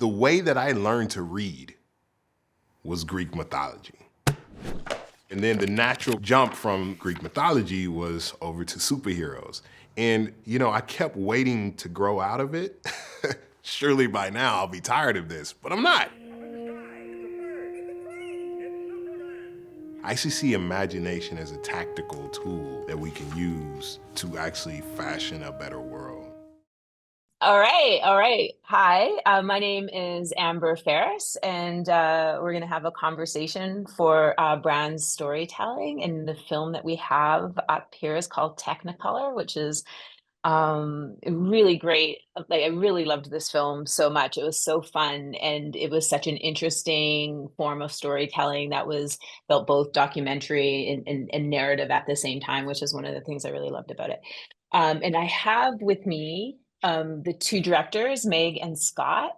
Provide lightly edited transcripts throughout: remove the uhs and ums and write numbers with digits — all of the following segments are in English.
the way that I learned to read was Greek mythology. And then the natural jump from Greek mythology was over to superheroes. And, you know, I kept waiting to grow out of it. Surely by now I'll be tired of this, but I'm not. I actually see imagination as a tactical tool that we can use to actually fashion a better world. All right, all right. Hi, my name is Amber Faris, and we're going to have a conversation for brand storytelling. And the film that we have up here is called Technicolor, which is really great. Like, I really loved this film so much. It was so fun, and it was such an interesting form of storytelling that was felt both documentary and narrative at the same time, which is one of the things I really loved about it. And I have with me the two directors, Meg and Scott,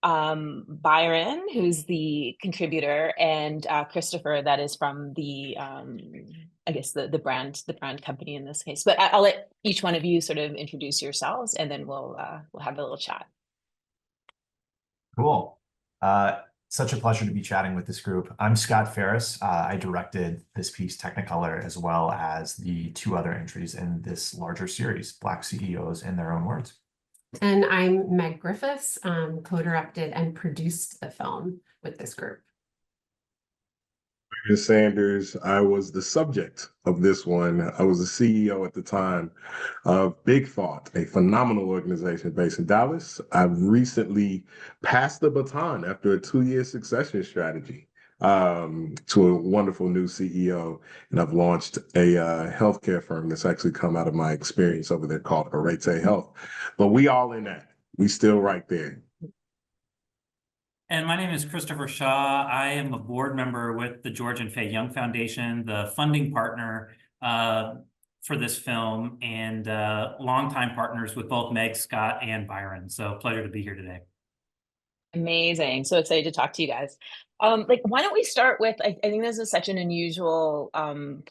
Byron, who's the contributor, and Christopher, that is from the I guess the brand company in this case. But I'll let each one of you sort of introduce yourselves, and then we'll have a little chat. Cool. Such a pleasure to be chatting with this group. I'm Scott Faris. I directed this piece, Technicolor, as well as the two other entries in this larger series, Black CEOs in Their Own Words. And I'm Meg Griffiths, co-directed and produced the film with this group. Byron Sanders, I was the subject of this one. I was the CEO at the time of Big Thought, a phenomenal organization based in Dallas. I've recently passed the baton after a 2-year succession strategy to a wonderful new CEO. And I've launched a healthcare firm that's actually come out of my experience over there called Arete Health. But we all in that. We still right there. And my name is Christopher Shaw. I am a board member with the George and Fay Young Foundation, the funding partner for this film, and longtime partners with both Meg, Scott, and Byron. So pleasure to be here today. Amazing. So excited to talk to you guys. Like, why don't we start with, I think this is such an unusual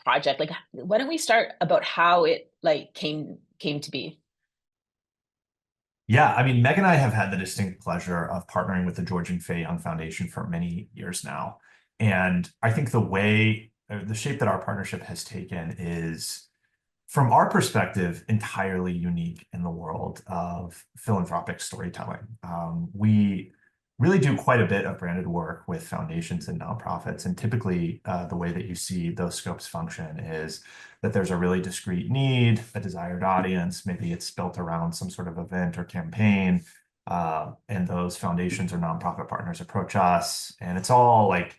project. Like, why don't we start about how it like came to be? Yeah, I mean, Meg and I have had the distinct pleasure of partnering with the George and Fay Young Foundation for many years now. And I think the shape that our partnership has taken is, from our perspective, entirely unique in the world of philanthropic storytelling. We really do quite a bit of branded work with foundations and nonprofits. And typically, the way that you see those scopes function is that there's a really discrete need, a desired audience. Maybe it's built around some sort of event or campaign. And those foundations or nonprofit partners approach us. And it's all like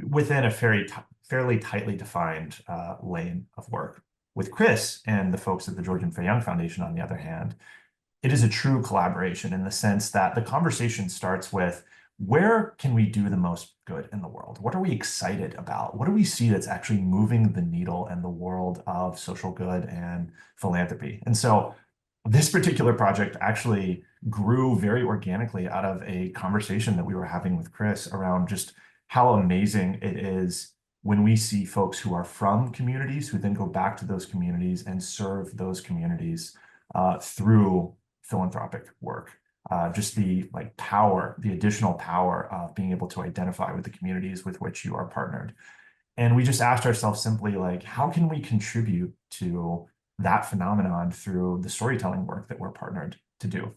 within a fairly tightly defined lane of work. With Chris and the folks at the George and Fay Young Foundation, on the other hand, it is a true collaboration in the sense that the conversation starts with, where can we do the most good in the world? What are we excited about? What do we see that's actually moving the needle in the world of social good and philanthropy? And so this particular project actually grew very organically out of a conversation that we were having with Chris around just how amazing it is when we see folks who are from communities who then go back to those communities and serve those communities through philanthropic work. Just the additional power of being able to identify with the communities with which you are partnered. And we just asked ourselves simply, like, how can we contribute to that phenomenon through the storytelling work that we're partnered to do?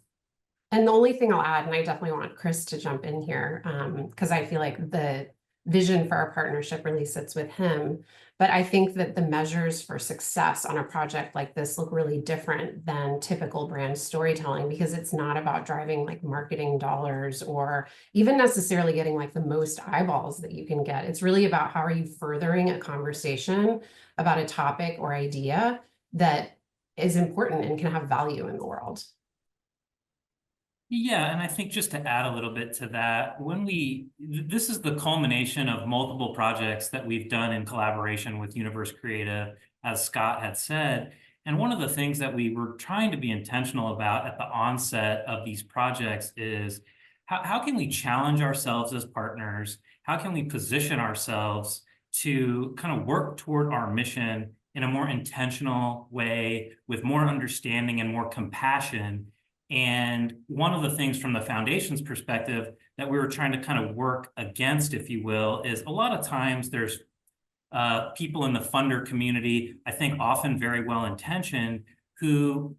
And the only thing I'll add, and I definitely want Chris to jump in here, because I feel like the vision for our partnership really sits with him. But I think that the measures for success on a project like this look really different than typical brand storytelling, because it's not about driving like marketing dollars or even necessarily getting like the most eyeballs that you can get. It's really about how are you furthering a conversation about a topic or idea that is important and can have value in the world. Yeah, and I think just to add a little bit to that, this is the culmination of multiple projects that we've done in collaboration with Universe Creative, as Scott had said. And one of the things that we were trying to be intentional about at the onset of these projects is how can we challenge ourselves as partners? How can we position ourselves to kind of work toward our mission in a more intentional way, with more understanding and more compassion, And one of the things from the foundation's perspective that we were trying to kind of work against, if you will, is a lot of times there's people in the funder community, I think often very well-intentioned, who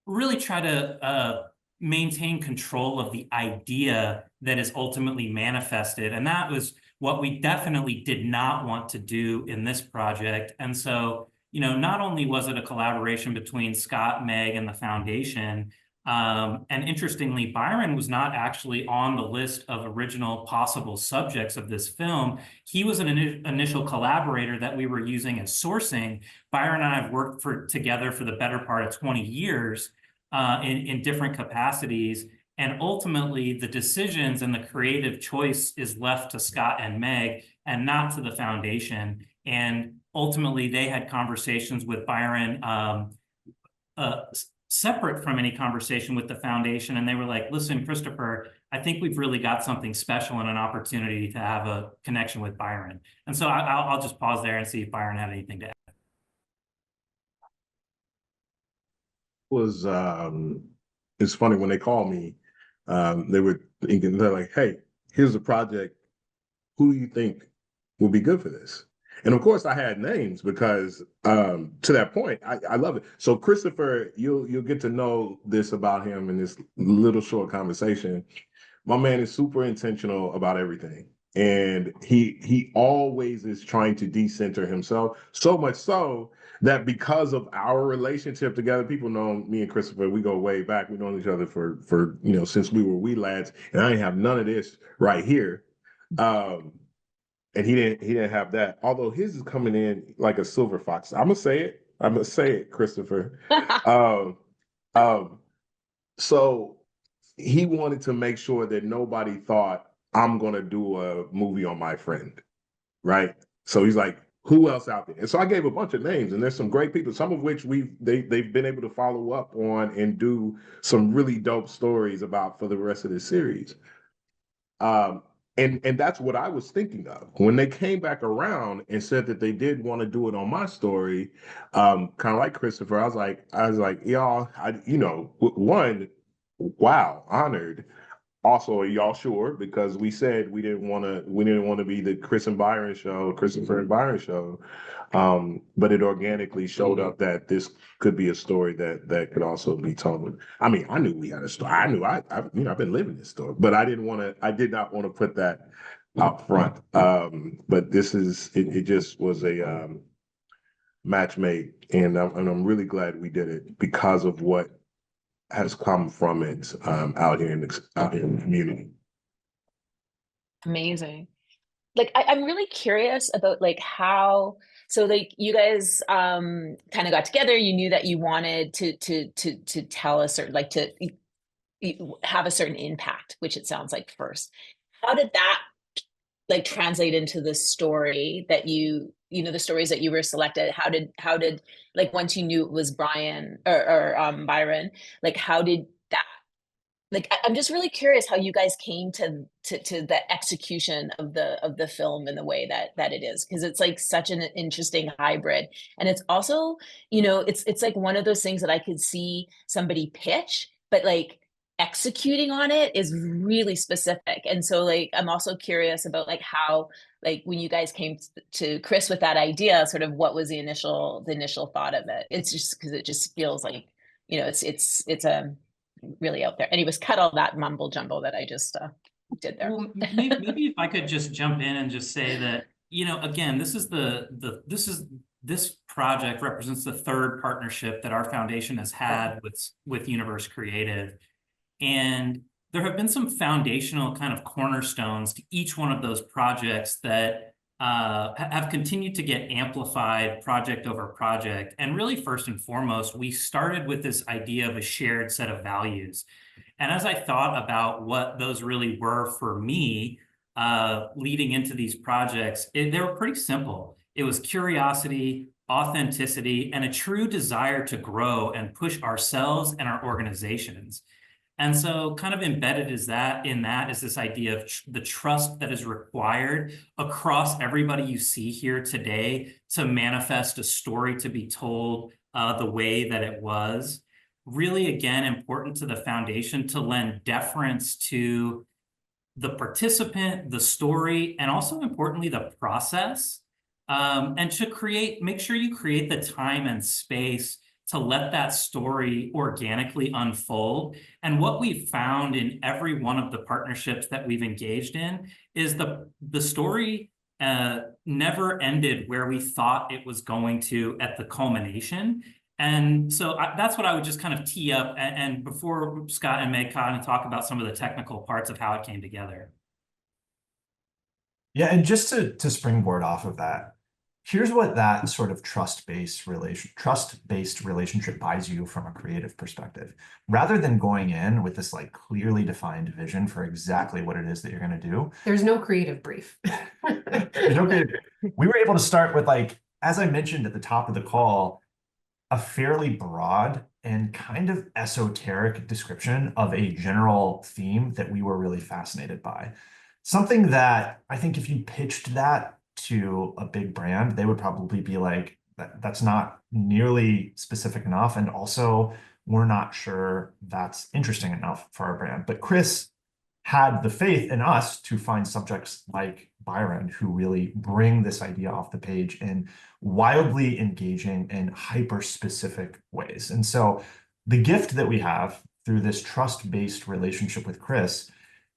really try to maintain control of the idea that is ultimately manifested. And that was what we definitely did not want to do in this project. And so, you know, not only was it a collaboration between Scott, Meg, and the foundation, and interestingly, Byron was not actually on the list of original possible subjects of this film. He was an initial collaborator that we were using as sourcing. Byron and I have worked together for the better part of 20 years in different capacities. And ultimately, the decisions and the creative choice is left to Scott and Meg and not to the foundation. And ultimately, they had conversations with Byron separate from any conversation with the foundation. And they were like, listen, Christopher, I think we've really got something special and an opportunity to have a connection with Byron. And so I'll just pause there and see if Byron had anything to add. It's funny when they call me, they're like, hey, here's a project. Who do you think will be good for this? And of course I had names because to that point, I love it. So Christopher, you'll get to know this about him in this little short conversation. My man is super intentional about everything. And he always is trying to decenter himself, so much so that because of our relationship together, people know me and Christopher, we go way back. We've known each other for you know, since we were wee lads, and I didn't have none of this right here. And he didn't have that. Although his is coming in like a silver fox. I'm gonna say it, Christopher. So he wanted to make sure that nobody thought I'm gonna do a movie on my friend, right? So he's like, who else out there? And so I gave a bunch of names, and there's some great people, some of which they've been able to follow up on and do some really dope stories about for the rest of the series. And that's what I was thinking of when they came back around and said that they did want to do it on my story. Kind of like Christopher, I was like, y'all, one, wow, honored. Also, are y'all sure? Because we said we didn't want to be the Christopher and Byron show. But it organically showed up that this could be a story that could also be told. I mean, I knew we had a story. I knew I've been living this story, but I did not want to put that out front. But it just was a match made, and I'm really glad we did it because of what has come from it out here in the community. Amazing. Like I'm really curious about like how, so like you guys kind of got together, you knew that you wanted to tell us, or like to have a certain impact, which it sounds like first. How did that like translate into the story that the stories that you were selected? How did like, once you knew it was Brian or Byron, like how did that, like I'm just really curious how you guys came to the execution of the film in the way that it is, because it's like such an interesting hybrid. And it's also, it's like one of those things that I could see somebody pitch, but like executing on it is really specific. And so like I'm also curious about like how, like when you guys came to Chris with that idea, sort of what was the initial thought of it? It's just because it just feels like, it's really out there. Anyways, cut all that mumble jumble that I just did there. Well, maybe if I could just jump in and just say that, again, this project represents the third partnership that our foundation has had with Universe Creative. And there have been some foundational kind of cornerstones to each one of those projects that have continued to get amplified project over project. And really, first and foremost, we started with this idea of a shared set of values. And as I thought about what those really were for me, leading into these projects, they were pretty simple. It was curiosity, authenticity, and a true desire to grow and push ourselves and our organizations. And so kind of embedded is this idea of the trust that is required across everybody you see here today to manifest a story to be told the way that it was. really, again, important to the foundation to lend deference to the participant, the story, and also importantly, the process. And to make sure you create the time and space to let that story organically unfold. And what we've found in every one of the partnerships that we've engaged in is the story never ended where we thought it was going to at the culmination. And so that's what I would just kind of tee up. And before Scott and Meg kind of talk about some of the technical parts of how it came together. Yeah, and just to springboard off of that, here's what that sort of trust-based relationship buys you from a creative perspective. Rather than going in with this like clearly defined vision for exactly what it is that you're going to do. There's no creative brief. There's no creative brief. We were able to start with, like, as I mentioned at the top of the call, a fairly broad and kind of esoteric description of a general theme that we were really fascinated by. Something that I think if you pitched that to a big brand, they would probably be like, that's not nearly specific enough. And also, we're not sure that's interesting enough for our brand. But Chris had the faith in us to find subjects like Byron who really bring this idea off the page in wildly engaging and hyper-specific ways. And so the gift that we have through this trust-based relationship with Chris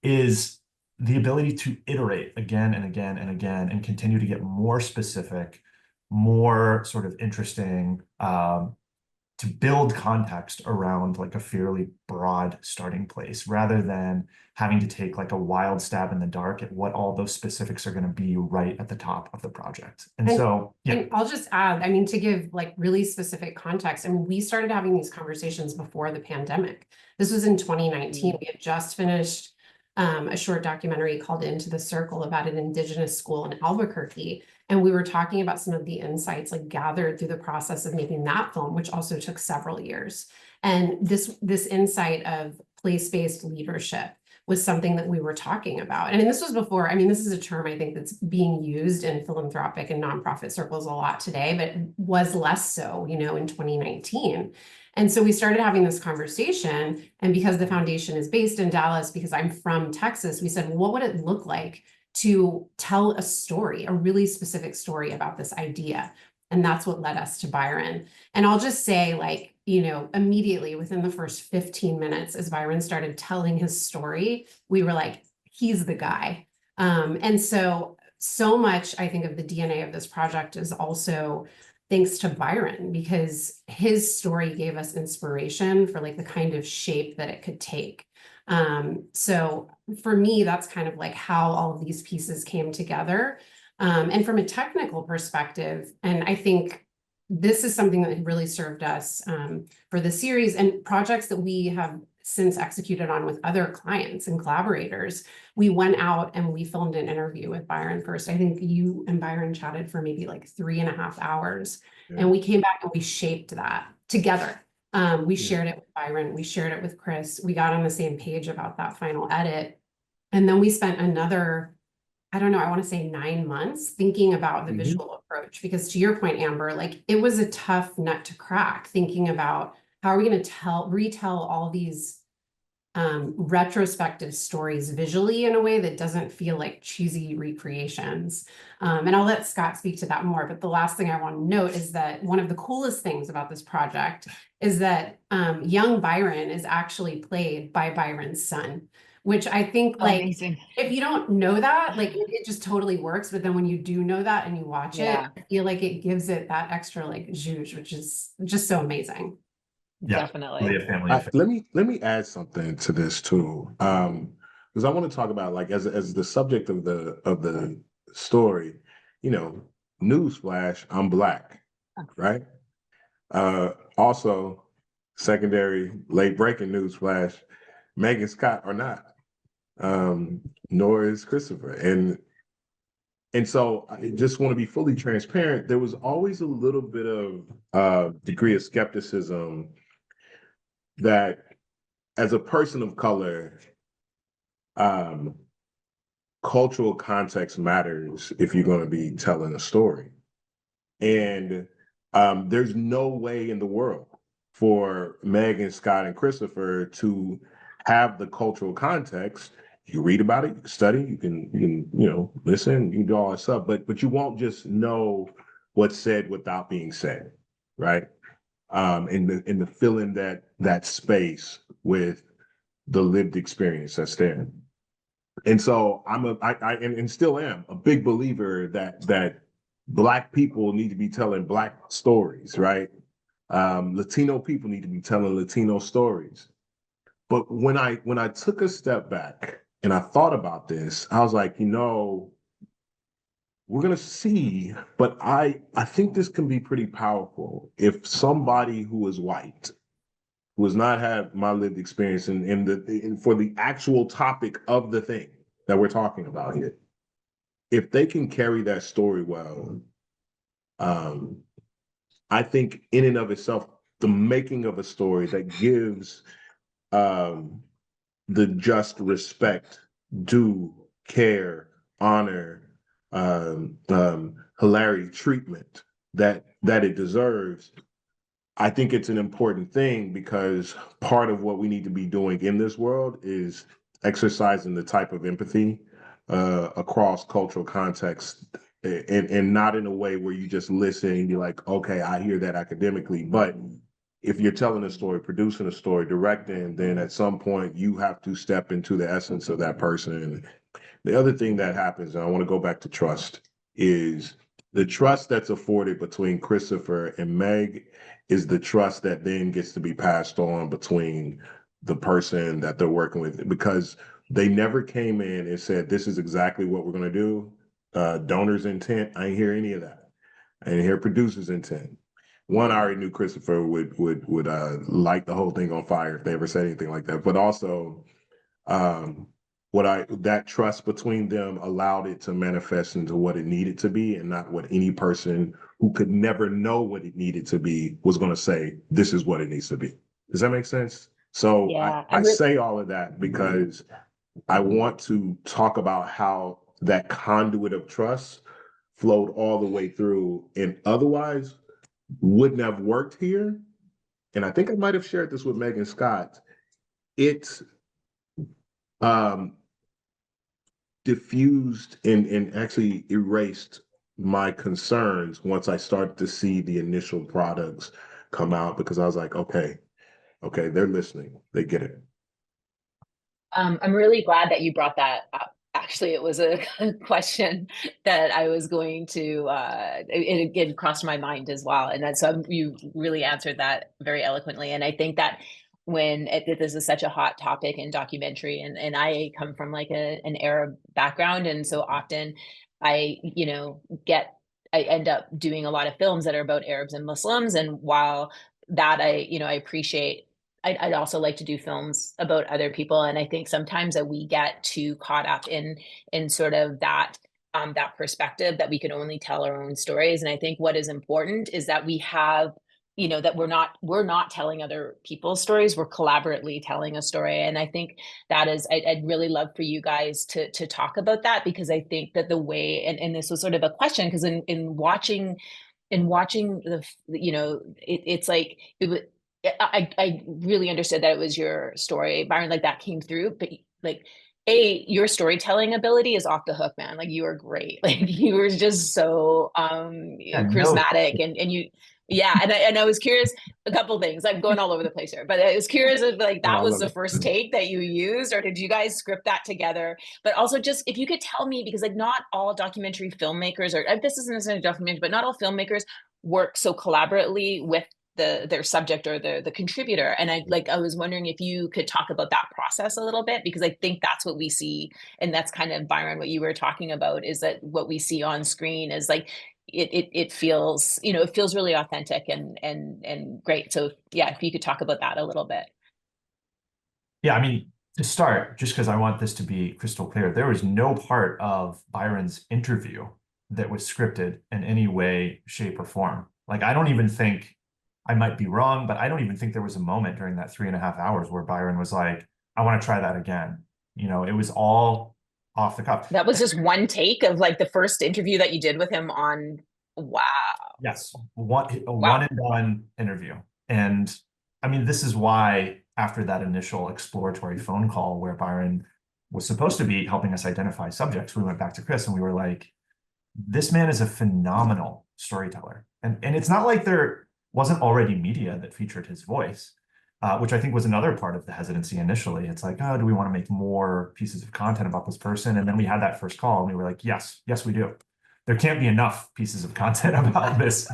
is the ability to iterate again and again and again and continue to get more specific, more sort of interesting, to build context around like a fairly broad starting place, rather than having to take like a wild stab in the dark at what all those specifics are going to be right at the top of the project. And so, yeah. And I'll just add, I mean, to give like really specific context, I mean, we started having these conversations before the pandemic. This was in 2019. We had just finished a short documentary called Into the Circle about an Indigenous school in Albuquerque. And we were talking about some of the insights like gathered through the process of making that film, which also took several years. And this insight of place-based leadership was something that we were talking about. And this was before, I mean, this is a term I think that's being used in philanthropic and nonprofit circles a lot today, but was less so, you know, in 2019. And so we started having this conversation, and because the foundation is based in Dallas, because I'm from Texas, we said, well, what would it look like to tell a story, a really specific story about this idea? And that's what led us to Byron. And I'll just say, like, you know, immediately within the first 15 minutes, as Byron started telling his story, we were like, he's the guy. And so much, I think, of the DNA of this project is also thanks to Byron, because his story gave us inspiration for like the kind of shape that it could take. So for me, that's kind of like how all of these pieces came together. And from a technical perspective, and I think this is something that really served us for the series and projects that we have since executed on with other clients and collaborators. We went out and we filmed an interview with Byron first. I think you and Byron chatted for maybe like 3.5 hours. Yeah. And we came back and we shaped that together. We shared it with Byron. We shared it with Chris. We got on the same page about that final edit. And then we spent another, I don't know, I want to say 9 months thinking about the visual approach, because to your point, Amber, like it was a tough nut to crack, thinking about how are we going to retell all these retrospective stories visually in a way that doesn't feel like cheesy recreations. And I'll let Scott speak to that more. But the last thing I want to note is that one of the coolest things about this project is that young Byron is actually played by Byron's son, which I think like, amazing. If you don't know that, like it just totally works. But then when you do know that and you watch it, I feel like it gives it that extra like zhuzh, which is just so amazing. Yeah, definitely. Really a family let me add something to this too, because I want to talk about like as the subject of the story, you know, newsflash, I'm Black, right? Also, secondary late breaking newsflash, Meg and Scott are not, nor is Christopher, and so I just want to be fully transparent. There was always a little bit of degree of skepticism that as a person of color, cultural context matters if you're going to be telling a story. And there's no way in the world for Meg and Scott and Christopher to have the cultural context. You read about it, you can study, you can listen, you can do all that stuff, but you won't just know what's said without being said, right? And to fill in that space with the lived experience that's there. And so I still am a big believer that Black people need to be telling Black stories, right? Latino people need to be telling Latino stories. But when I took a step back and I thought about this, I was like, we're gonna see, but I think this can be pretty powerful if somebody who is white, who has not had my lived experience for the actual topic of the thing that we're talking about here, if they can carry that story well, I think in and of itself, the making of a story that gives the just respect, due, care, honor, hilarity, treatment that it deserves. I think it's an important thing because part of what we need to be doing in this world is exercising the type of empathy across cultural contexts, and not in a way where you just listen and you're like, okay, I hear that academically, but if you're telling a story, producing a story, directing, then at some point you have to step into the essence of that person. The other thing that happens, and I want to go back to trust, is the trust that's afforded between Christopher and Meg is the trust that then gets to be passed on between the person that they're working with, because they never came in and said, this is exactly what we're going to do. Donor's intent, I didn't hear any of that. I didn't hear producer's intent. One, I already knew Christopher would light the whole thing on fire if they ever said anything like that. But also, that trust between them allowed it to manifest into what it needed to be, and not what any person who could never know what it needed to be was going to say, this is what it needs to be. Does that make sense? So Yeah, I say all of that because I want to talk about how that conduit of trust flowed all the way through, and otherwise wouldn't have worked here. And I think I might have shared this with Megan Scott. It diffused and actually erased my concerns once I started to see the initial products come out, because I was like, okay, they're listening, they get it. I'm really glad that you brought that up. Actually, it was a question that I was going to, it crossed my mind as well. And so you really answered that very eloquently. And I think that this is such a hot topic in documentary, and I come from like an Arab background. And so often I end up doing a lot of films that are about Arabs and Muslims. And while that I appreciate, I'd also like to do films about other people. And I think sometimes that we get too caught up in sort of that perspective that we can only tell our own stories. And I think what is important is that we have, that we're not telling other people's stories, we're collaboratively telling a story. And I think that is, I'd really love for you guys to talk about that, because I think that the way, and this was sort of a question, because in watching the, it's like, I really understood that it was your story, Byron, like that came through, but like, your storytelling ability is off the hook, man. Like, you are great. Like, you were just so charismatic, and you, yeah. And I was curious, a couple of things. I'm going all over the place here, but I was curious if like that was the first take that you used, or did you guys script that together? But also, just if you could tell me, because like not all documentary filmmakers, or this isn't necessarily a documentary, but not all filmmakers work so collaboratively with their subject or the contributor. And I was wondering if you could talk about that process a little bit, because I think that's what we see. And that's kind of, Byron, what you were talking about, is that what we see on screen is like, it feels, it feels really authentic and great. So yeah, if you could talk about that a little bit. Yeah, I mean, to start, just because I want this to be crystal clear, there was no part of Byron's interview that was scripted in any way, shape, or form. Like, I don't even think, I might be wrong, but I don't even think there was a moment during that 3.5 hours where Byron was like, I want to try that again. It was all off the cuff. That was just one take of like the first interview that you did with him on. Wow. Yes. One and done interview. And I mean, this is why after that initial exploratory phone call where Byron was supposed to be helping us identify subjects, we went back to Chris and we were like, this man is a phenomenal storyteller. And it's not like there wasn't already media that featured his voice, which I think was another part of the hesitancy initially. It's like, oh, do we want to make more pieces of content about this person? And then we had that first call and we were like, yes, we do. There can't be enough pieces of content about this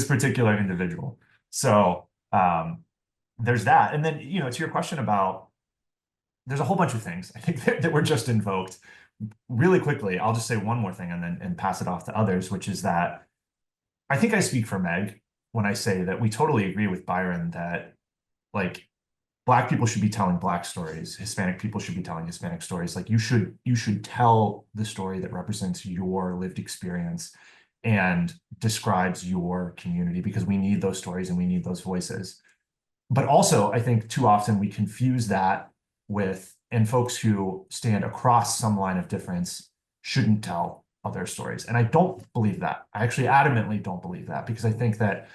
particular individual. So there's that. And then, to your question about, there's a whole bunch of things I think that were just invoked. Really quickly, I'll just say one more thing and pass it off to others, which is that I think I speak for Meg when I say that we totally agree with Byron that, like, Black people should be telling Black stories, Hispanic people should be telling Hispanic stories. Like, you should tell the story that represents your lived experience and describes your community, because we need those stories and we need those voices. But also, I think too often we confuse that with, and folks who stand across some line of difference shouldn't tell other stories. And I don't believe that. I actually adamantly don't believe that, because I think that,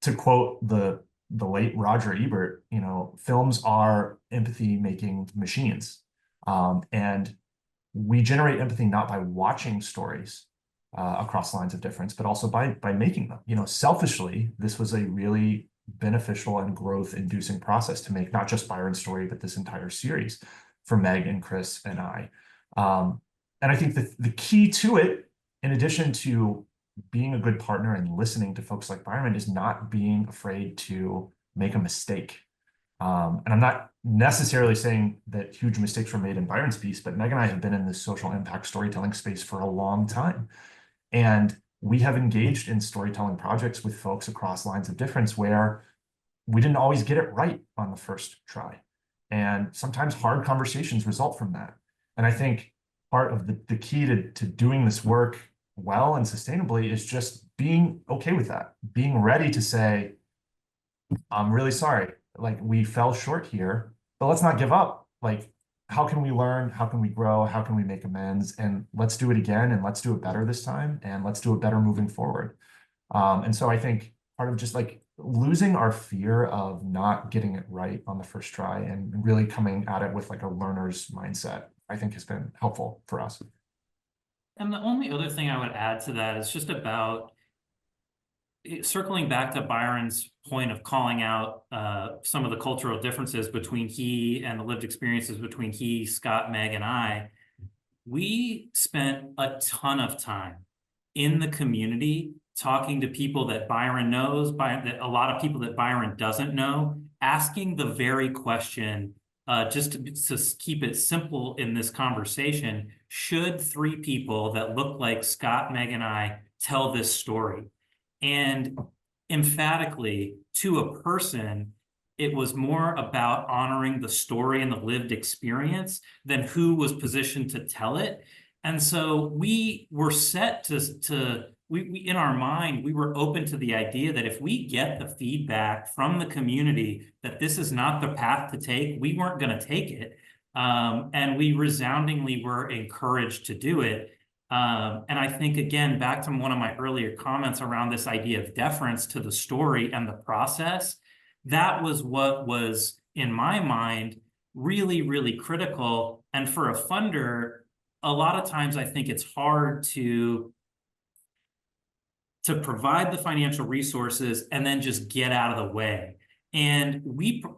to quote the late Roger Ebert, films are empathy-making machines. And we generate empathy not by watching stories across lines of difference, but also by making them. Selfishly, this was a really beneficial and growth-inducing process to make not just Byron's story, but this entire series for Meg and Chris and I. And I think that the key to it, in addition to being a good partner and listening to folks like Byron, is not being afraid to make a mistake. And I'm not necessarily saying that huge mistakes were made in Byron's piece, but Meg and I have been in this social impact storytelling space for a long time. And we have engaged in storytelling projects with folks across lines of difference where we didn't always get it right on the first try. And sometimes hard conversations result from that. And I think part of the key to doing this work well and sustainably is just being okay with that, being ready to say, I'm really sorry, like, we fell short here, but let's not give up. Like, how can we learn? How can we grow? How can we make amends? And let's do it again, and let's do it better this time, and let's do it better moving forward. And so I think part of just like losing our fear of not getting it right on the first try and really coming at it with like a learner's mindset, I think has been helpful for us. And the only other thing I would add to that is just about circling back to Byron's point of calling out some of the cultural differences between he and the lived experiences between he, Scott, Meg, and I. We spent a ton of time in the community talking to people that Byron knows, that a lot of people that Byron doesn't know, asking the very question, just to keep it simple in this conversation, should 3 people that look like Scott, Meg, and I tell this story? And emphatically, to a person, it was more about honoring the story and the lived experience than who was positioned to tell it. And so we were set we in our mind, we were open to the idea that if we get the feedback from the community that this is not the path to take, we weren't going to take it. And we resoundingly were encouraged to do it. And I think, again, back to one of my earlier comments around this idea of deference to the story and the process, that was what was, in my mind, really, really critical. And for a funder, a lot of times I think it's hard to provide the financial resources and then just get out of the way. And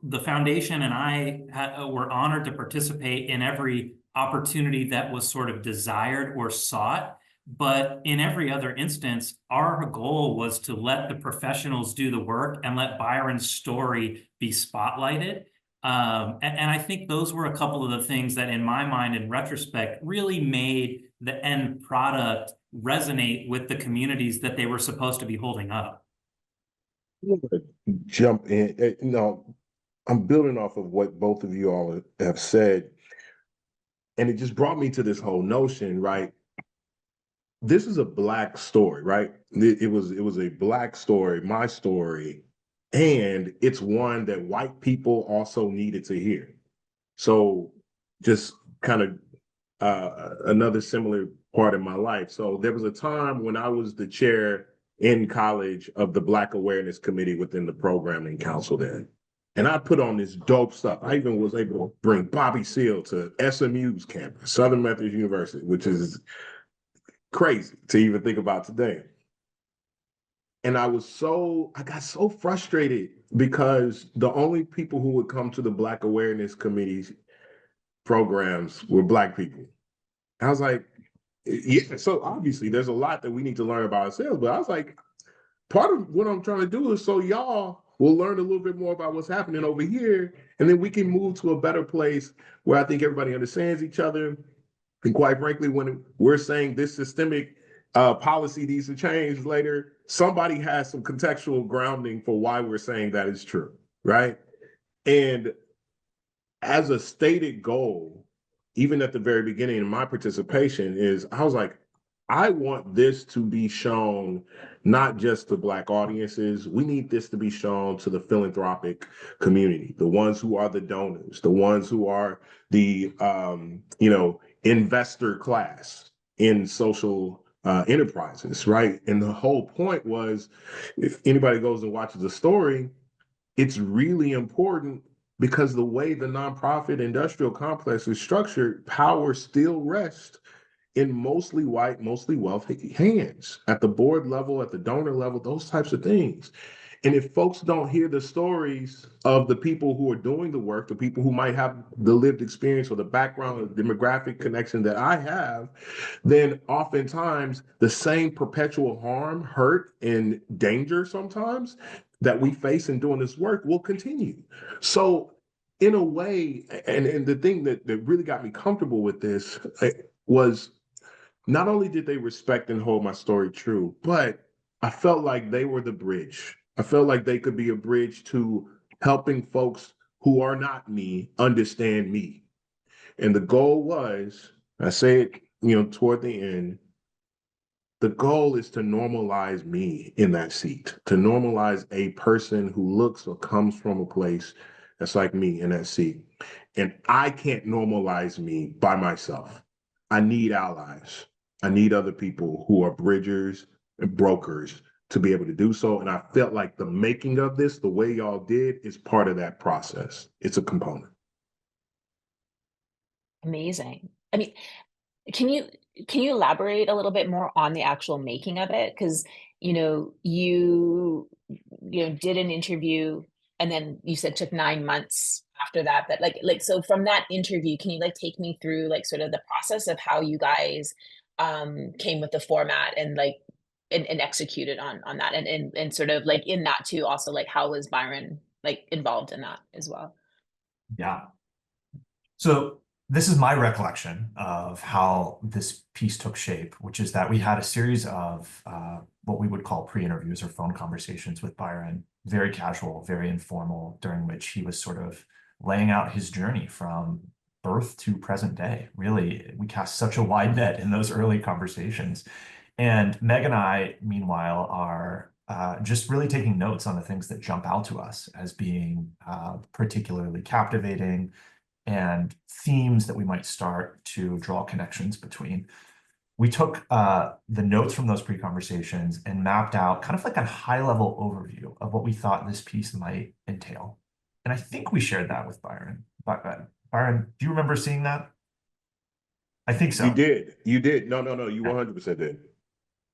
the foundation and I were honored to participate in every opportunity that was sort of desired or sought. But in every other instance, our goal was to let the professionals do the work and let Byron's story be spotlighted. And I think those were a couple of the things that, in my mind, in retrospect, really made the end product resonate with the communities that they were supposed to be holding up. Jump in. I'm building off of what both of you all have said, and it just brought me to this whole notion, right? This is a Black story, right? It was a Black story, my story, and it's one that white people also needed to hear. So just kind of another similar part in my life. So there was a time when I was the chair in college of the Black Awareness Committee within the programming council then. And I put on this dope stuff. I even was able to bring Bobby Seale to SMU's campus, Southern Methodist University, which is crazy to even think about today. And I got so frustrated because the only people who would come to the Black Awareness Committee programs were Black people. I was like, yeah, so obviously there's a lot that we need to learn about ourselves, but I was like, part of what I'm trying to do is so y'all will learn a little bit more about what's happening over here, and then we can move to a better place where I think everybody understands each other. And quite frankly, when we're saying this systemic policy needs to change later, somebody has some contextual grounding for why we're saying that is true, right? And as a stated goal, even at the very beginning in my participation, is I was like, I want this to be shown not just to Black audiences. We need this to be shown to the philanthropic community, the ones who are the donors, the ones who are the investor class in social enterprises, right? And the whole point was, if anybody goes and watches the story, it's really important because the way the nonprofit industrial complex is structured, power still rests in mostly white, mostly wealthy hands at the board level, at the donor level, those types of things. And if folks don't hear the stories of the people who are doing the work, the people who might have the lived experience or the background or the demographic connection that I have, then oftentimes the same perpetual harm, hurt, and danger sometimes that we face in doing this work will continue. So in a way, and the thing that really got me comfortable with this was not only did they respect and hold my story true, but I felt like they were the bridge. I felt like they could be a bridge to helping folks who are not me understand me. And the goal was, I say it, toward the end, the goal is to normalize me in that seat, to normalize a person who looks or comes from a place that's like me in that seat. And I can't normalize me by myself. I need allies. I need other people who are bridgers and brokers to be able to do so. And I felt like the making of this, the way y'all did, is part of that process. It's a component. Amazing. I mean, can you elaborate a little bit more on the actual making of it? Because you did an interview, and then you said took 9 months after that. But like so from that interview, can you take me through sort of the process of how you guys came with the format and and executed on that, and sort of in that too, also how was Byron involved in that as well? Yeah. So this is my recollection of how this piece took shape, which is that we had a series of what we would call pre-interviews or phone conversations with Byron, very casual, very informal, during which he was sort of laying out his journey from birth to present day. Really, we cast such a wide net in those early conversations. And Meg and I, meanwhile, are just really taking notes on the things that jump out to us as being particularly captivating, and themes that we might start to draw connections between. We took the notes from those pre-conversations and mapped out kind of like a high-level overview of what we thought this piece might entail. And I think we shared that with Byron. Byron, do you remember seeing that? I think so. You did. No, you 100% did.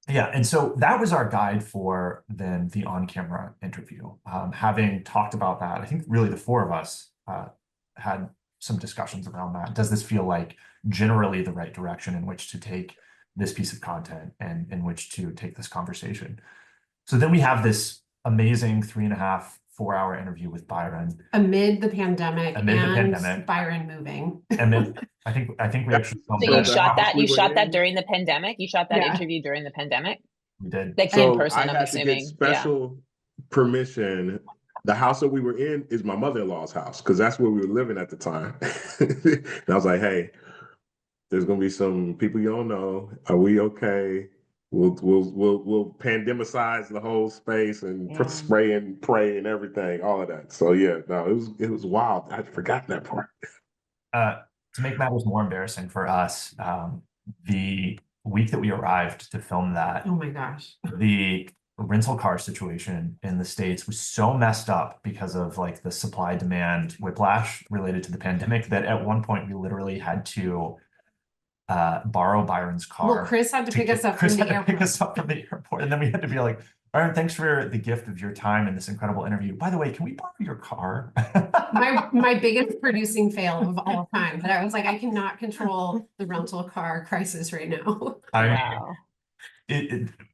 Yeah, and so that was our guide for then the on-camera interview. Having talked about that, I think really the four of us had some discussions around that. Does this feel like generally the right direction in which to take this piece of content and in which to take this conversation? So then we have this amazing 3.5, 4-hour interview with Byron amid the pandemic and Byron moving. I think we actually filmed so you shot that during the pandemic. You shot that interview during the pandemic. We did. In person, I had to get special permission. The house that we were in is my mother-in-law's house because that's where we were living at the time. And I was like, hey, there's gonna be some people you don't know. Are we okay? We'll pandemicize the whole space and spray and pray and everything, all of that. So yeah, no, it was wild. I'd forgotten that part. To make matters more embarrassing for us, the week that we arrived to film that, oh my gosh, the rental car situation in the States was so messed up because of like the supply demand whiplash related to the pandemic that at one point we literally had to borrow Byron's car. Well, Chris had to pick us up from the airport. Pick us up from the airport, and then we had to be like, Byron, thanks for the gift of your time in this incredible interview. By the way, can we borrow your car? My biggest producing fail of all time. But I was like, I cannot control the rental car crisis right now. Wow.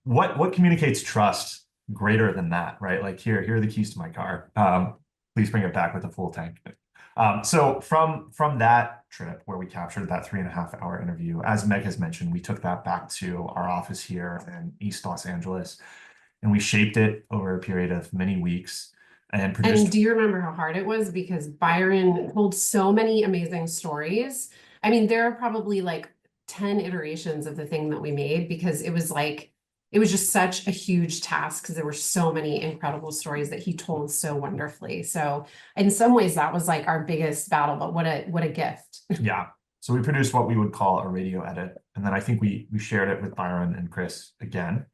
What communicates trust greater than that, right? Like here are the keys to my car. Please bring it back with a full tank. So from that trip where we captured that 3.5-hour interview, as Meg has mentioned, we took that back to our office here in East Los Angeles, and we shaped it over a period of many weeks and produced. And do you remember how hard it was? Because Byron told so many amazing stories. I mean, there are probably like 10 iterations of the thing that we made, because it was just such a huge task, because there were so many incredible stories that he told so wonderfully. So in some ways that was like our biggest battle, but what a gift. Yeah. So we produced what we would call a radio edit. And then I think we shared it with Byron and Chris again.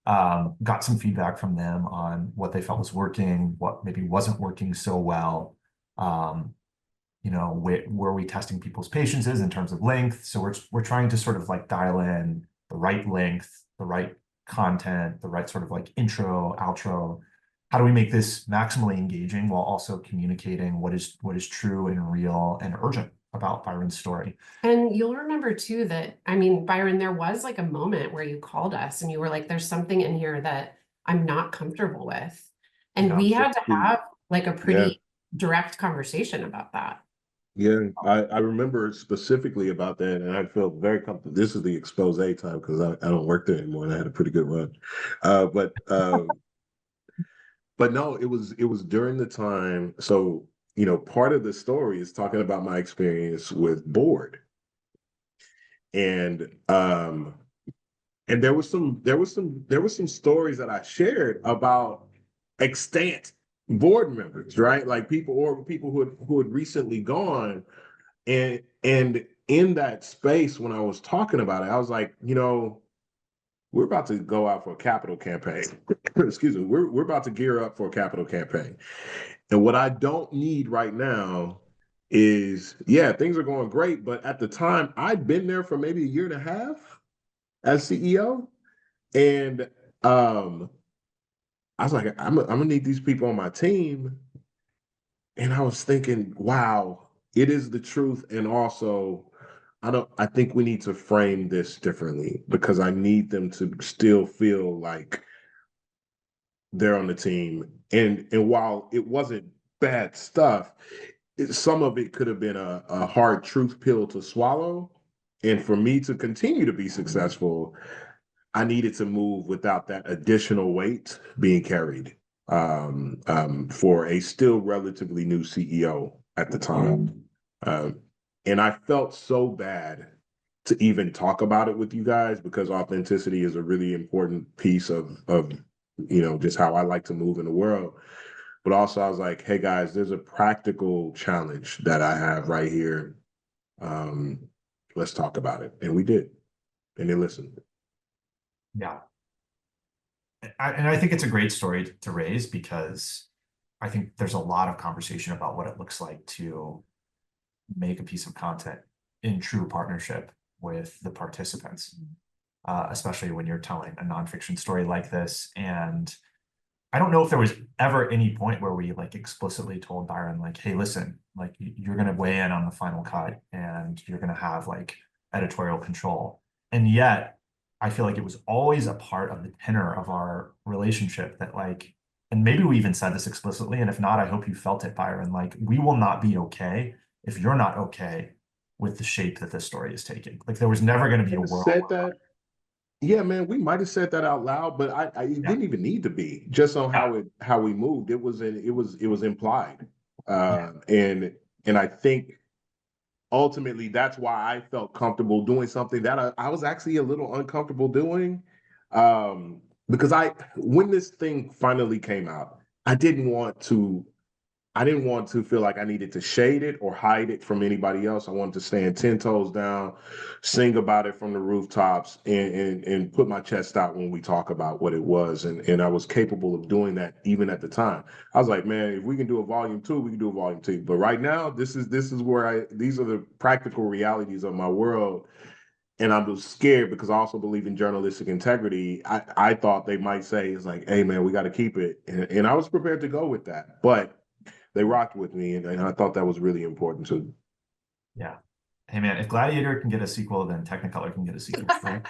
Got some feedback from them on what they felt was working, what maybe wasn't working so well. You know, were we testing people's patiences in terms of length? So we're trying to sort of like dial in the right length, the right content, the right sort of like intro, outro. How do we make this maximally engaging while also communicating what is true and real and urgent about Byron's story? And you'll remember too that, I mean, Byron, there was like a moment where you called us and you were like, there's something in here that I'm not comfortable with. And Yeah, we had to have like a pretty direct conversation about that. Yeah, I remember specifically about that, and I felt very comfortable. This is the expose time because I don't work there anymore, and I had a pretty good run. But no, it was during the time. So part of the story is talking about my experience with board, and there was some stories that I shared about extant board members, right? Like people who had recently gone. And in that space, when I was talking about it, I was like, we're about to go out for a capital campaign. Excuse me. We're about to gear up for a capital campaign. And what I don't need right now is, things are going great. But at the time, I'd been there for maybe a year and a half as CEO. And I was like, I'm gonna need these people on my team. And I was thinking, wow, it is the truth. And also, I think we need to frame this differently, because I need them to still feel like they're on the team. And while it wasn't bad stuff, some of it could have been a hard truth pill to swallow. And for me to continue to be successful, I needed to move without that additional weight being carried for a still relatively new CEO at the time. And I felt so bad to even talk about it with you guys, because authenticity is a really important piece of just how I like to move in the world. But also I was like, hey guys, there's a practical challenge that I have right here. Let's talk about it. And we did. And they listened. Yeah. And I think it's a great story to raise, because I think there's a lot of conversation about what it looks like to make a piece of content in true partnership with the participants, especially when you're telling a nonfiction story like this. And I don't know if there was ever any point where we like explicitly told Byron, like, hey, listen, like you're going to weigh in on the final cut and you're going to have like editorial control. And yet I feel like it was always a part of the tenor of our relationship that like, and maybe we even said this explicitly, and if not, I hope you felt it, Byron, like we will not be okay if you're not okay with the shape that this story is taking. Like there was never going to be a world. Said that. Yeah, man, we might have said that out loud, but it didn't even need to be, just on how we moved. It was implied. And I think ultimately that's why I felt comfortable doing something that I was actually a little uncomfortable doing. Because when this thing finally came out, I didn't want to I didn't want to feel like I needed to shade it or hide it from anybody else. I wanted to stand 10 toes down, sing about it from the rooftops, and put my chest out when we talk about what it was. And I was capable of doing that even at the time. I was like, man, if we can do a volume 2, we can do a volume 2. But right now, this is where these are the practical realities of my world. And I'm just scared because I also believe in journalistic integrity. I thought they might say, it's like, hey, man, we got to keep it. And I was prepared to go with that. But they rocked with me, and I thought that was really important too. Yeah. Hey man, if Gladiator can get a sequel, then Technicolor can get a sequel. Right?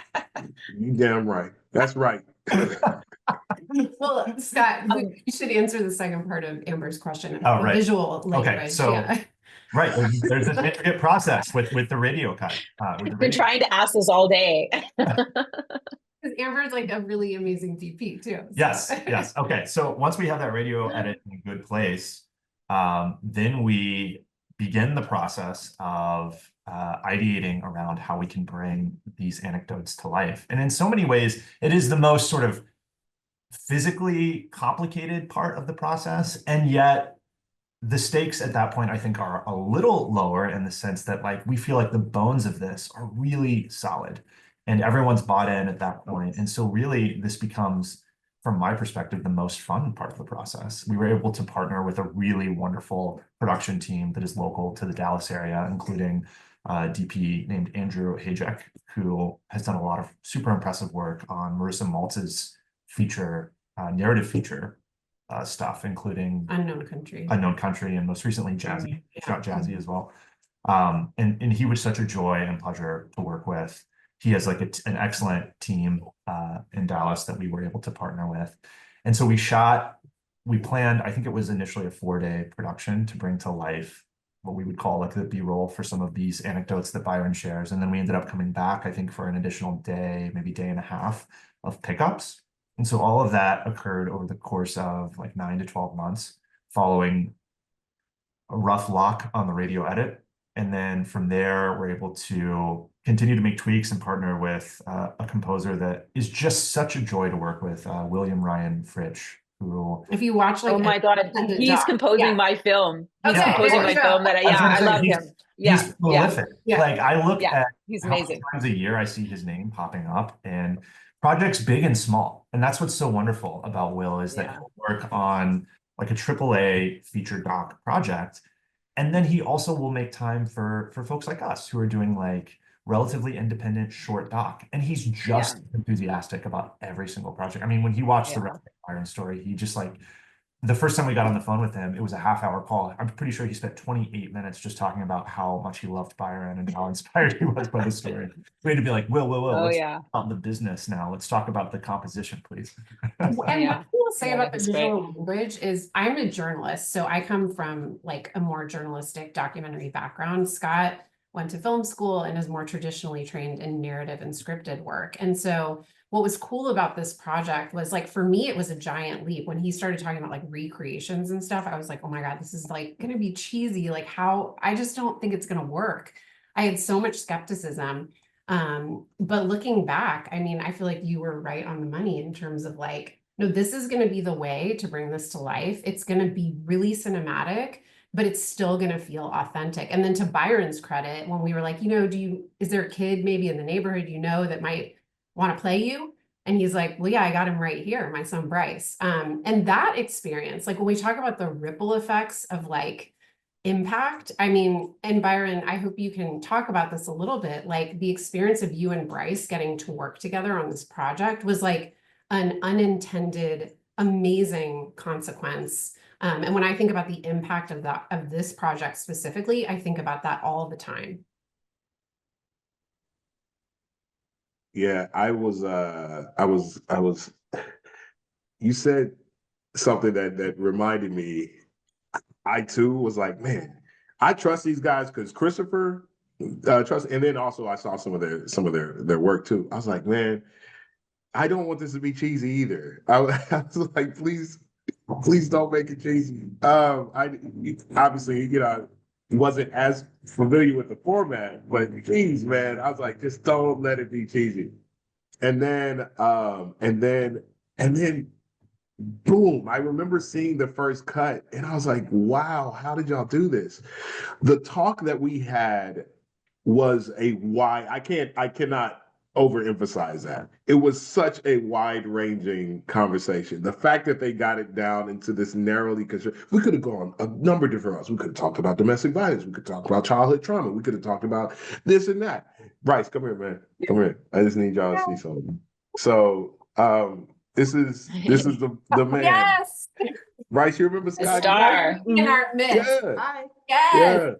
You damn right. That's right. Well, Scott, you should answer the second part of Amber's question. Oh, right. Visual language. Okay, so right, there's an intricate process with the radio cut. I've been trying to ask this all day. Because Amber's like a really amazing DP too. So. Yes. Okay, so once we have that radio edit in a good place, then we begin the process of ideating around how we can bring these anecdotes to life. And in so many ways, it is the most sort of physically complicated part of the process. And yet the stakes at that point, I think, are a little lower in the sense that like we feel like the bones of this are really solid and everyone's bought in at that point. And so really this becomes, from my perspective, the most fun part of the process. We were able to partner with a really wonderful production team that is local to the Dallas area, including DP named Andrew Hajek, who has done a lot of super impressive work on Marissa Maltz's feature, narrative feature stuff, including Unknown Country, and most recently Jazzy, Shot Jazzy as well. And he was such a joy and pleasure to work with. He has like an excellent team in Dallas that we were able to partner with. And so we planned, I think it was initially a 4-day production to bring to life what we would call like the B-roll for some of these anecdotes that Byron shares. And then we ended up coming back, I think, for an additional day, maybe day and a half of pickups. And so all of that occurred over the course of like 9 to 12 months following a rough lock on the radio edit. And then from there, we're able to continue to make tweaks and partner with a composer that is just such a joy to work with, William Ryan Fritsch, who... If you watch like... Oh my God, he's composing my film. He's composing my film that I love him. He's prolific. Yeah. Like I look at he's how many amazing. times a year I see his name popping up and projects big and small. And that's what's so wonderful about Will is that he'll work on like a AAA feature doc project. And then he also will make time for folks like us who are doing like relatively independent short doc. And he's just enthusiastic about every single project. I mean, when he watched the Byron story, he just like, the first time we got on the phone with him, it was a half-hour call. I'm pretty sure he spent 28 minutes just talking about how much he loved Byron and how inspired he was by the story. We had to be like, Will, let's talk about the business now. Let's talk about the composition, please. And what I will say about the visual language is I'm a journalist, so I come from like a more journalistic documentary background. Scott went to film school and is more traditionally trained in narrative and scripted work. And so what was cool about this project was like, for me, it was a giant leap. When he started talking about like recreations and stuff, I was like, oh my God, this is like going to be cheesy. Like how, I just don't think it's going to work. I had so much skepticism. But looking back, I mean, I feel like you were right on the money in terms of like, no, this is going to be the way to bring this to life. It's going to be really cinematic, but it's still going to feel authentic. And then to Byron's credit, when we were like, you know, is there a kid maybe in the neighborhood, you know, that might want to play you? And he's like, well, yeah, I got him right here, my son, Bryce. And that experience, like when we talk about the ripple effects of like impact, I mean, and Byron, I hope you can talk about this a little bit, like the experience of you and Bryce getting to work together on this project was like an unintended, amazing consequence. And when I think about the impact of this project specifically, I think about that all the time. Yeah, you said something that reminded me. I too was like, man, I trust these guys because Christopher trust, and then also I saw some of their work too. I was like, man, I don't want this to be cheesy either. I was like, please don't make it cheesy. I obviously, you know, wasn't as familiar with the format, but geez, man, I was like, just don't let it be cheesy. And then boom, I remember seeing the first cut and I was like, wow, how did y'all do this? The talk that we had was I cannot overemphasize that. It was such a wide-ranging conversation. The fact that they got it down into this narrowly constrained, we could have gone a number of different routes. We could have talked about domestic violence. We could talk about childhood trauma. We could have talked about this and that. Bryce, come here, man. Come here. I just need y'all to see something. So, this is the man. Yes. Bryce, you remember The Scott? star. In our midst. Yeah. Hi. Yes.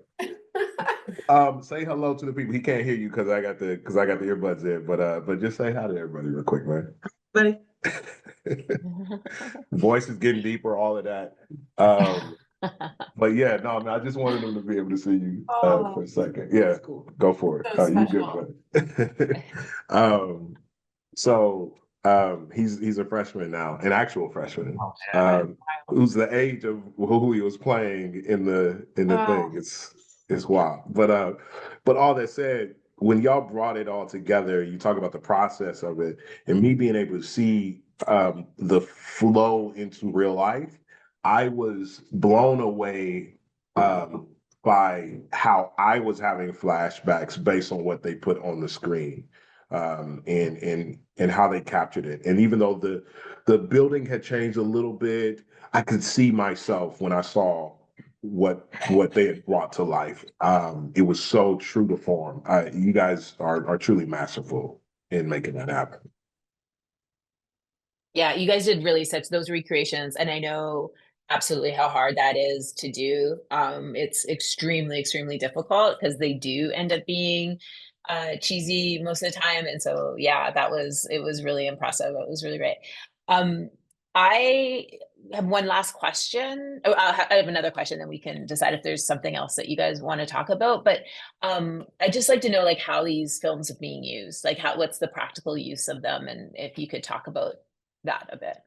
Say hello to the people. He can't hear you because I got the earbuds in, but just say hi to everybody real quick, man. Buddy. Voice is getting deeper, all of that. But yeah, no, man, I just wanted them to be able to see you for a second. Yeah, Cool. go for it. So You good, man. He's a freshman now, an actual freshman. Who's the age of who he was playing in the thing. It's wild. But all that said, when y'all brought it all together, you talk about the process of it and me being able to see the flow into real life. I was blown away by how I was having flashbacks based on what they put on the screen, and how they captured it. And even though the building had changed a little bit, I could see myself when I saw what they had brought to life. It was so true to form. You guys are truly masterful in making that happen. Yeah, you guys did really such those recreations, and I know absolutely how hard that is to do. It's extremely, extremely difficult because they do end up being cheesy most of the time. And so, yeah, it was really impressive. It was really great. I have one last question. Oh, I have another question, then we can decide if there's something else that you guys want to talk about. But I'd just like to know like how these films are being used, like what's the practical use of them, and if you could talk about that a bit.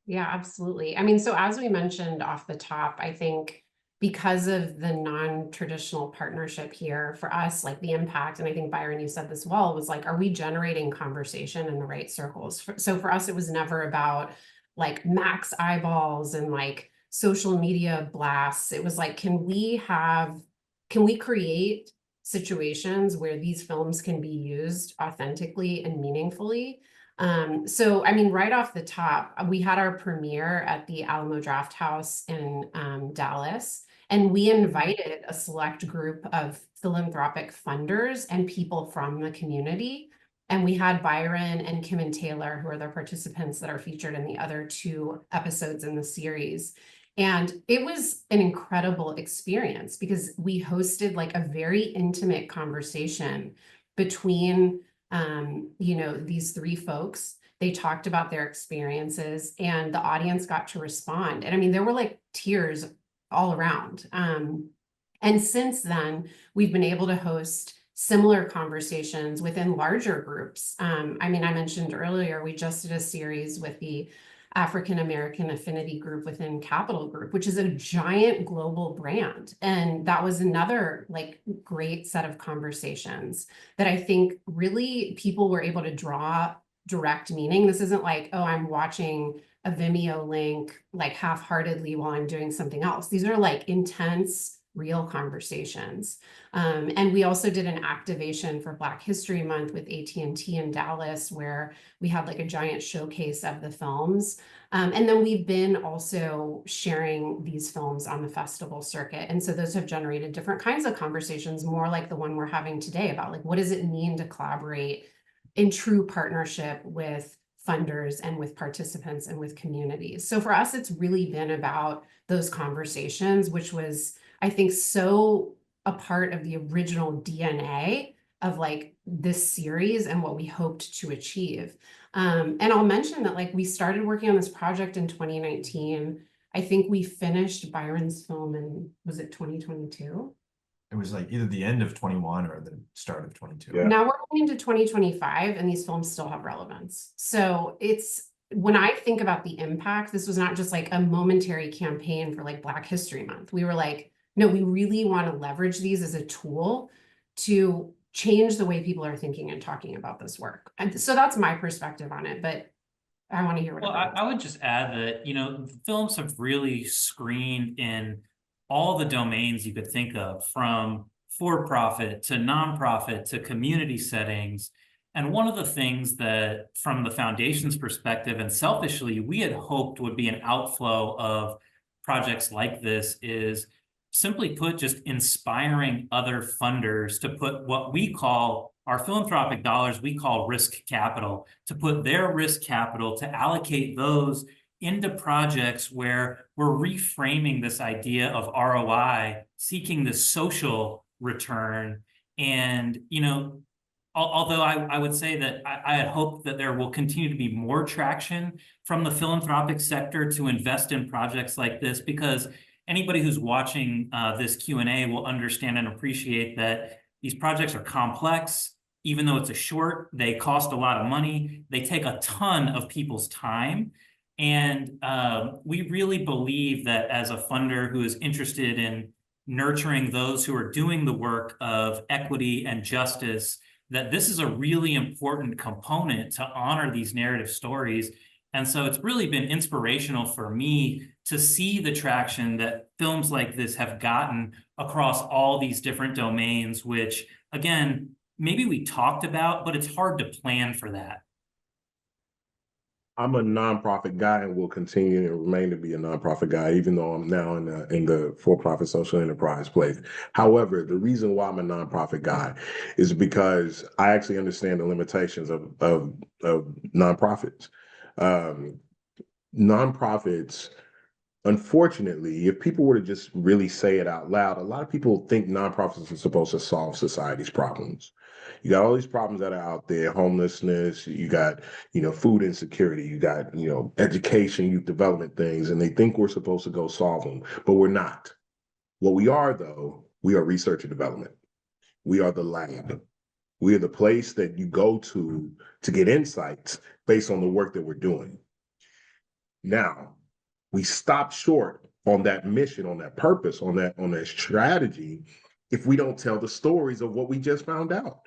Yeah, absolutely. I mean, so as we mentioned off the top, I think because of the non-traditional partnership here for us, like the impact, and I think Byron, you said this well, was like, are we generating conversation in the right circles? So for us, it was never about like max eyeballs and like social media blasts. It was like, can we create situations where these films can be used authentically and meaningfully? So, I mean, right off the top, we had our premiere at the Alamo Draft House in Dallas, and we invited a select group of philanthropic funders and people from the community. And we had Byron and Kim and Taylor, who are the participants that are featured in the other 2 episodes in the series. And it was an incredible experience because we hosted like a very intimate conversation between these 3 folks. They talked about their experiences and the audience got to respond. And I mean, there were like tears all around. And since then, we've been able to host similar conversations within larger groups. I mean, I mentioned earlier, we just did a series with the African American Affinity Group within Capital Group, which is a giant global brand. And that was another like great set of conversations that I think really people were able to draw direct meaning. This isn't like, oh, I'm watching a Vimeo link like half-heartedly while I'm doing something else. These are like intense, real conversations. And we also did an activation for Black History Month with AT&T in Dallas, where we had like a giant showcase of the films. And then we've been also sharing these films on the festival circuit. And so those have generated different kinds of conversations, more like the one we're having today about like, what does it mean to collaborate in true partnership with funders and with participants and with communities. So for us, it's really been about those conversations, which was, I think, so a part of the original DNA of like this series and what we hoped to achieve. And I'll mention that like we started working on this project in 2019. I think we finished Byron's film in, was it 2022? It was like either the end of 21 or the start of 22. Yeah. Now we're going into 2025 and these films still have relevance. So it's, when I think about the impact, this was not just like a momentary campaign for like Black History Month. We were like, no, we really want to leverage these as a tool to change the way people are thinking and talking about this work. And so that's my perspective on it. But I want to hear what Well, everyone I would just add that, films have really screened in all the domains you could think of, from for-profit to nonprofit to community settings. And one of the things that, from the foundation's perspective and selfishly, we had hoped would be an outflow of projects like this is, simply put, just inspiring other funders to put what we call our philanthropic dollars, we call risk capital, to put their risk capital, to allocate those into projects where we're reframing this idea of ROI, seeking the social return. And, although I would say that I had hoped that there will continue to be more traction from the philanthropic sector to invest in projects like this, because anybody who's watching this Q&A will understand and appreciate that these projects are complex. Even though it's a short, they cost a lot of money. They take a ton of people's time. And we really believe that as a funder who is interested in nurturing those who are doing the work of equity and justice, that this is a really important component to honor these narrative stories. And so it's really been inspirational for me to see the traction that films like this have gotten across all these different domains, which, again, maybe we talked about, but it's hard to plan for that. I'm a nonprofit guy and will continue to remain to be a nonprofit guy, even though I'm now in the for-profit social enterprise place. However, the reason why I'm a nonprofit guy is because I actually understand the limitations of nonprofits. Nonprofits, unfortunately, if people were to just really say it out loud, a lot of people think nonprofits are supposed to solve society's problems. You got all these problems that are out there: homelessness, you got, food insecurity, you got, education, youth development things, and they think we're supposed to go solve them, but we're not. What we are, though, we are research and development. We are the lab. We are the place that you go to get insights based on the work that we're doing. Now, we stop short on that mission, on that purpose, on that strategy, if we don't tell the stories of what we just found out.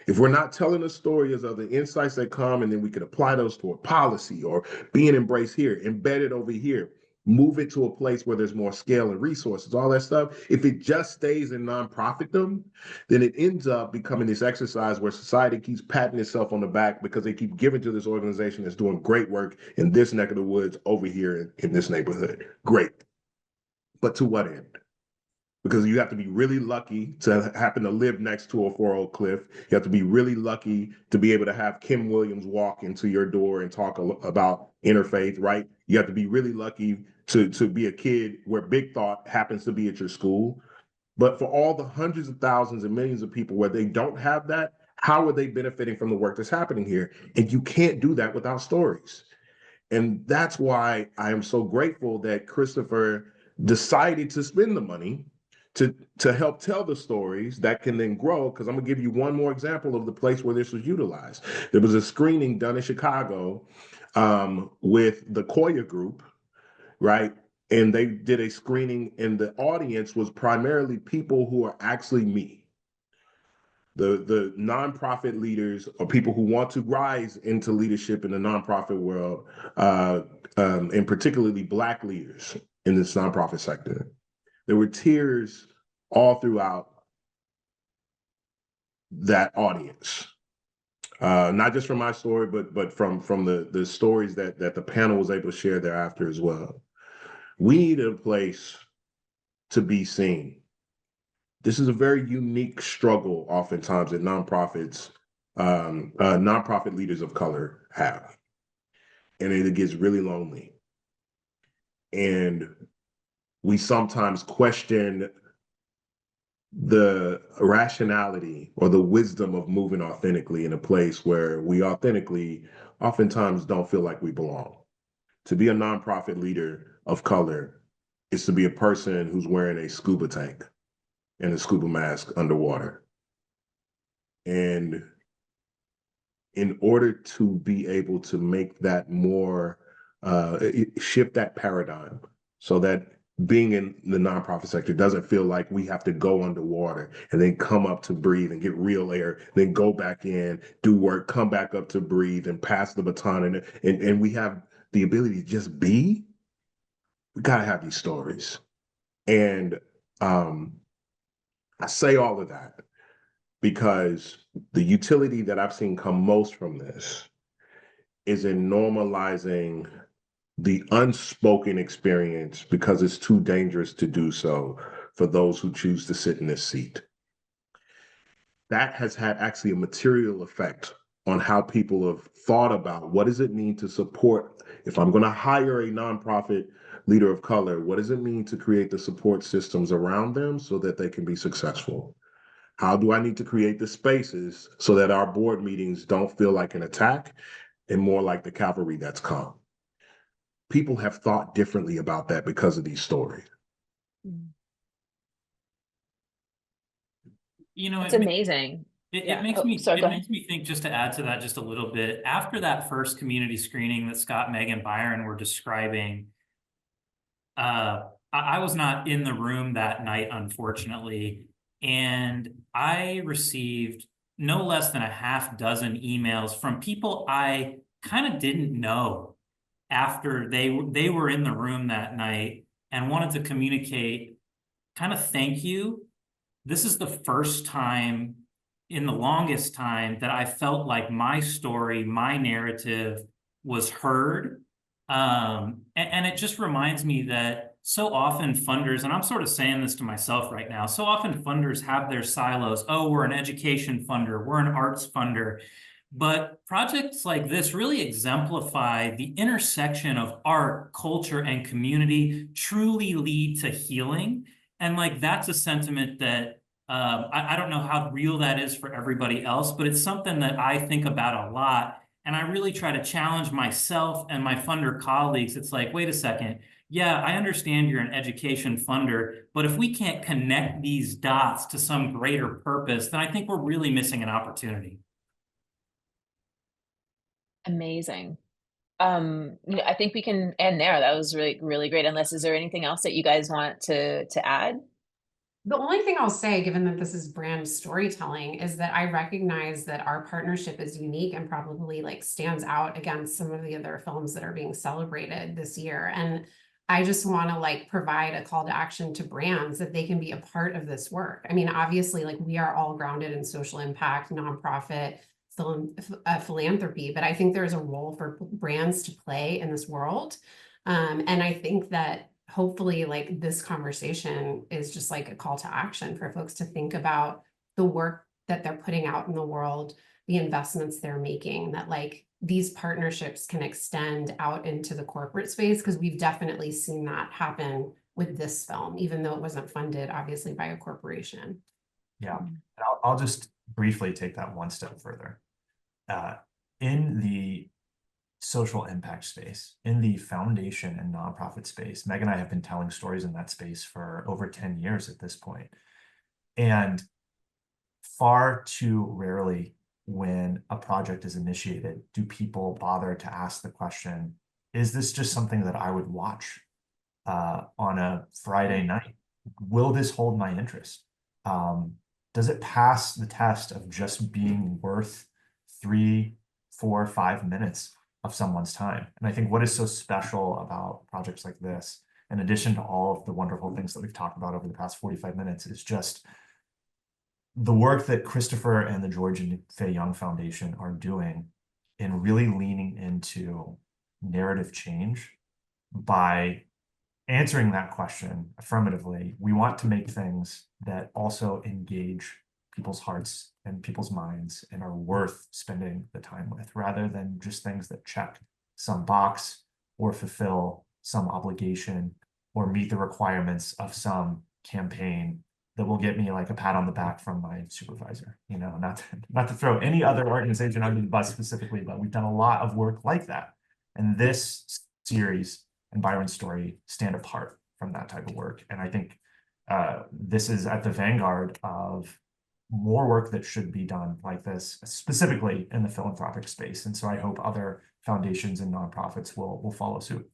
If we're not telling the stories of the insights that come, and then we can apply those to a policy or being embraced here, embedded over here, move it to a place where there's more scale and resources, all that stuff. If it just stays in nonprofitdom, then it ends up becoming this exercise where society keeps patting itself on the back because they keep giving to this organization that's doing great work in this neck of the woods over here in this neighborhood. Great. But to what end? Because you have to be really lucky to happen to live next to a 4-oak cliff. You have to be really lucky to be able to have Kim Williams walk into your door and talk about interfaith, right? You have to be really lucky to be a kid where Big Thought happens to be at your school. But for all the hundreds of thousands and millions of people where they don't have that, how are they benefiting from the work that's happening here? And you can't do that without stories. And that's why I am so grateful that Christopher decided to spend the money to help tell the stories that can then grow. Because I'm gonna give you one more example of the place where this was utilized. There was a screening done in Chicago with the Koya group, right? And they did a screening, and the audience was primarily people who are actually me. The nonprofit leaders, or people who want to rise into leadership in the nonprofit world, and particularly Black leaders in this nonprofit sector. There were tears all throughout that audience, not just from my story, but from the stories that the panel was able to share thereafter as well. We need a place to be seen. This is a very unique struggle, oftentimes, that nonprofits, nonprofit leaders of color have, and it gets really lonely. And we sometimes question the rationality or the wisdom of moving authentically in a place where we authentically oftentimes don't feel like we belong. To be a nonprofit leader of color is to be a person who's wearing a scuba tank and a scuba mask underwater. And in order to be able to make that more, shift that paradigm so that being in the nonprofit sector doesn't feel like we have to go underwater and then come up to breathe and get real air, then go back in, do work, come back up to breathe and pass the baton. And we have the ability to just be. We got to have these stories. And I say all of that because the utility that I've seen come most from this is in normalizing the unspoken experience because it's too dangerous to do so for those who choose to sit in this seat. That has had actually a material effect on how people have thought about what does it mean to support, if I'm going to hire a nonprofit leader of color, what does it mean to create the support systems around them so that they can be successful? How do I need to create the spaces so that our board meetings don't feel like an attack and more like the cavalry that's come? People have thought differently about that because of these stories. You know, It's amazing. It makes me think, just to add to that just a little bit, after that first community screening that Scott, Meg, and Byron were describing, I was not in the room that night, unfortunately, and I received no less than a half dozen emails from people I kind of didn't know after they were in the room that night and wanted to communicate kind of thank you. This is the first time in the longest time that I felt like my story, my narrative was heard. And it just reminds me that so often funders, and I'm sort of saying this to myself right now, so often funders have their silos. Oh, we're an education funder, we're an arts funder. But projects like this really exemplify the intersection of art, culture, and community truly lead to healing. And like, that's a sentiment that I don't know how real that is for everybody else, but it's something that I think about a lot. And I really try to challenge myself and my funder colleagues. It's like, wait a second. Yeah, I understand you're an education funder, but if we can't connect these dots to some greater purpose, then I think we're really missing an opportunity. Amazing. I think we can end there. That was really, really great. Unless, is there anything else that you guys want to add? The only thing I'll say, given that this is brand storytelling, is that I recognize that our partnership is unique and probably like stands out against some of the other films that are being celebrated this year. And I just want to like provide a call to action to brands that they can be a part of this work. I mean, obviously, like we are all grounded in social impact, nonprofit, philanthropy, but I think there's a role for brands to play in this world. And I think that hopefully like this conversation is just like a call to action for folks to think about the work that they're putting out in the world, the investments they're making, that like these partnerships can extend out into the corporate space, because we've definitely seen that happen with this film, even though it wasn't funded obviously by a corporation. Yeah, I'll just briefly take that one step further. In the social impact space, in the foundation and nonprofit space, Meg and I have been telling stories in that space for over 10 years at this point. And far too rarely when a project is initiated, do people bother to ask the question, is this just something that I would watch on a Friday night? Will this hold my interest? Does it pass the test of just being worth 3, 4, 5 minutes of someone's time? And I think what is so special about projects like this, in addition to all of the wonderful things that we've talked about over the past 45 minutes, is just the work that Christopher and the George Fay Young Foundation are doing in really leaning into narrative change by answering that question affirmatively. We want to make things that also engage people's hearts and people's minds and are worth spending the time with, rather than just things that check some box or fulfill some obligation or meet the requirements of some campaign that will get me like a pat on the back from my supervisor. You know, not to throw any other organization under the bus specifically, but we've done a lot of work like that. And this series and Byron's story stand apart from that type of work. And I think this is at the vanguard of more work that should be done like this, specifically in the philanthropic space. And so I hope other foundations and nonprofits will follow suit.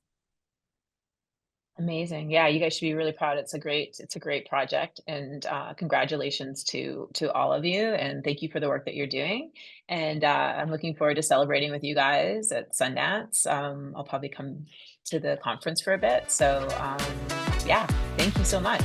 Amazing. Yeah, you guys should be really proud. It's a great project, and congratulations to all of you, and thank you for the work that you're doing. And I'm looking forward to celebrating with you guys at Sundance. I'll probably come to the conference for a bit. So yeah, thank you so much.